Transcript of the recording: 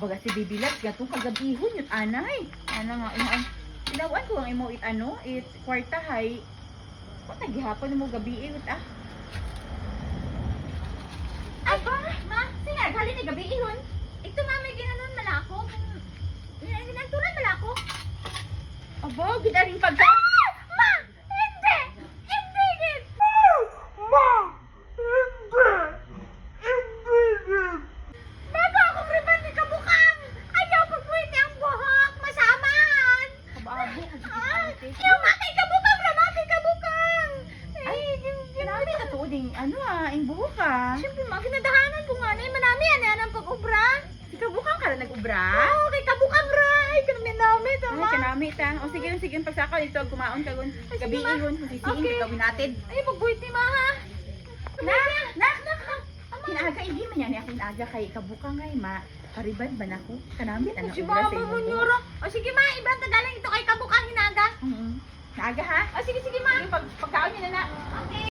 baga si Baby Love, gatong kagabihon yun, anay. Ana nga, inawan ko ang imo it kwartahay. Ba't nagihapon mo gabi ah? Ay, ma, sige, galing ni gabi ihon. Ito nga, may ginanon mala ako. Ginanturan mala ako. Aba, gidaring pagka. Ma! Hindi! Hindi, gid! Bago akong riban ni kabukang! Ayaw pagbuhin niya ang buhok! Masaman! Kababo, Ayaw nga kay kabukang! Rama kay kabukang! Ay, grabe na to ding, ang buhok ka. Siyempre, ma, ginadahanan ko nga na yung manami yan ang pag-ubra. Ikaw bukang ka na nag-ubra? Oo, kay kabukang ray! Kanami, Ay, tama? kanami ta. O sige, pagsakaw ito, kumaon ka gun. Gabi ma. ihon, sisiin Okay. ka winatid. Ay, pagbuhit ni ma, ha? Nak. Kinaga, hindi man yan ako inaga kay kabukang ngay, ma. Karibad ba na ko? Kanami, anak Si ubra mama sa mo imo. nyuro. O sige ma, ibang tagalang ito kay kabukang hinaga. Naaga ha? O sige, ma. Sige, pagkaon niya na na. Okay.